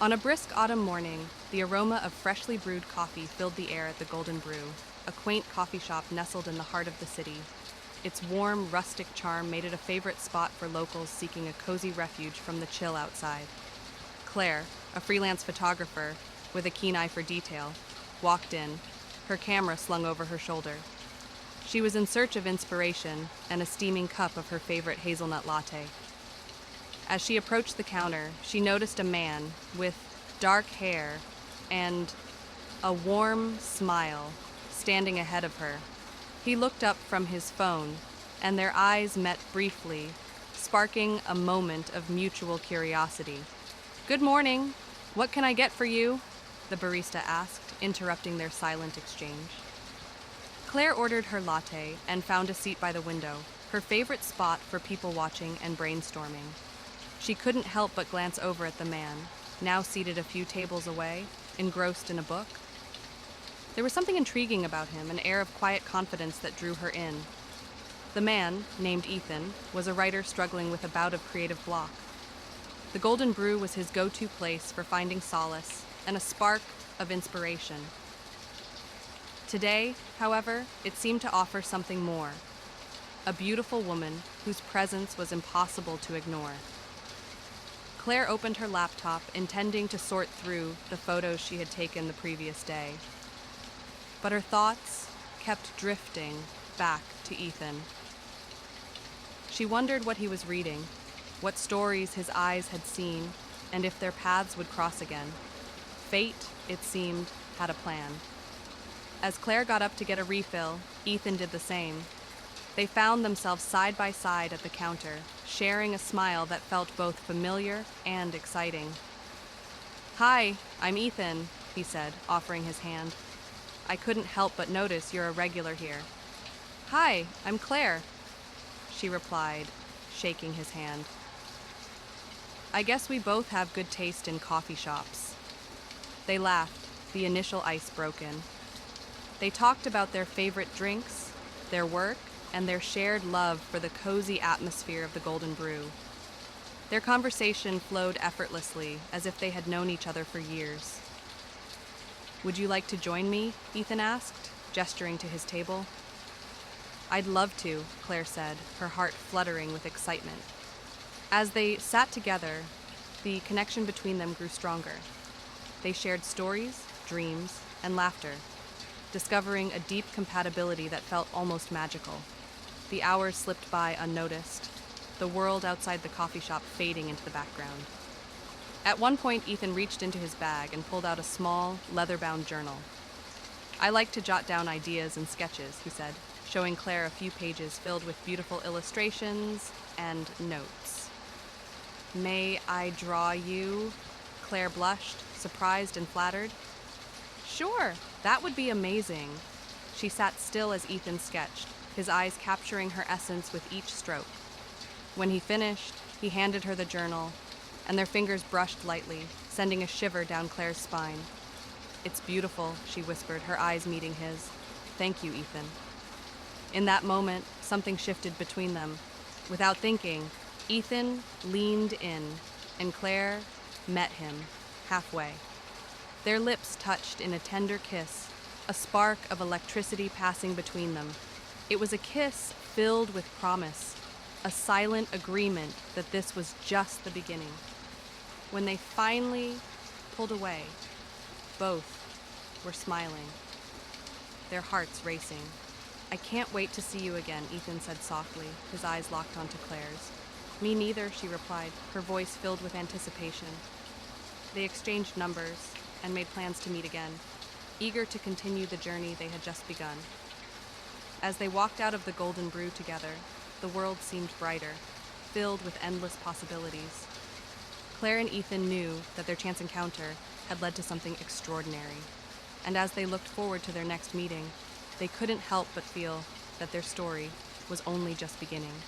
On a brisk autumn morning, the aroma of freshly brewed coffee filled the air at the Golden Brew, a quaint coffee shop nestled in the heart of the city. Its warm, rustic charm made it a favorite spot for locals seeking a cozy refuge from the chill outside. Claire, a freelance photographer with a keen eye for detail, walked in, her camera slung over her shoulder. She was in search of inspiration and a steaming cup of her favorite hazelnut latte. As she approached the counter, she noticed a man with dark hair and a warm smile standing ahead of her. He looked up from his phone, and their eyes met briefly, sparking a moment of mutual curiosity. "Good morning. What can I get for you?" the barista asked, interrupting their silent exchange. Claire ordered her latte and found a seat by the window, her favorite spot for people watching and brainstorming. She couldn't help but glance over at the man, now seated a few tables away, engrossed in a book. There was something intriguing about him, an air of quiet confidence that drew her in. The man, named Ethan, was a writer struggling with a bout of creative block. The Golden Brew was his go-to place for finding solace and a spark of inspiration. Today, however, it seemed to offer something more. A beautiful woman whose presence was impossible to ignore. Claire opened her laptop, intending to sort through the photos she had taken the previous day. But her thoughts kept drifting back to Ethan. She wondered what he was reading, what stories his eyes had seen, and if their paths would cross again. Fate, it seemed, had a plan. As Claire got up to get a refill, Ethan did the same. They found themselves side by side at the counter, sharing a smile that felt both familiar and exciting. "Hi, I'm Ethan," he said, offering his hand. "I couldn't help but notice you're a regular here." "Hi, I'm Claire," she replied, shaking his hand. "I guess we both have good taste in coffee shops." They laughed, the initial ice broken. They talked about their favorite drinks, their work, and their shared love for the cozy atmosphere of the Golden Brew. Their conversation flowed effortlessly, as if they had known each other for years. "Would you like to join me?" Ethan asked, gesturing to his table. "I'd love to," Claire said, her heart fluttering with excitement. As they sat together, the connection between them grew stronger. They shared stories, dreams, and laughter, discovering a deep compatibility that felt almost magical. The hours slipped by unnoticed, the world outside the coffee shop fading into the background. At one point, Ethan reached into his bag and pulled out a small, leather-bound journal. "I like to jot down ideas and sketches," he said, showing Claire a few pages filled with beautiful illustrations and notes. "May I draw you?" Claire blushed, surprised and flattered. "Sure, that would be amazing." She sat still as Ethan sketched, his eyes capturing her essence with each stroke. When he finished, he handed her the journal, and their fingers brushed lightly, sending a shiver down Claire's spine. "It's beautiful," she whispered, her eyes meeting his. "Thank you, Ethan." In that moment, something shifted between them. Without thinking, Ethan leaned in, and Claire met him halfway. Their lips touched in a tender kiss, a spark of electricity passing between them. It was a kiss filled with promise, a silent agreement that this was just the beginning. When they finally pulled away, both were smiling, their hearts racing. "I can't wait to see you again," Ethan said softly, his eyes locked onto Claire's. "Me neither," she replied, her voice filled with anticipation. They exchanged numbers and made plans to meet again, eager to continue the journey they had just begun. As they walked out of the Golden Brew together, the world seemed brighter, filled with endless possibilities. Claire and Ethan knew that their chance encounter had led to something extraordinary, and as they looked forward to their next meeting, they couldn't help but feel that their story was only just beginning.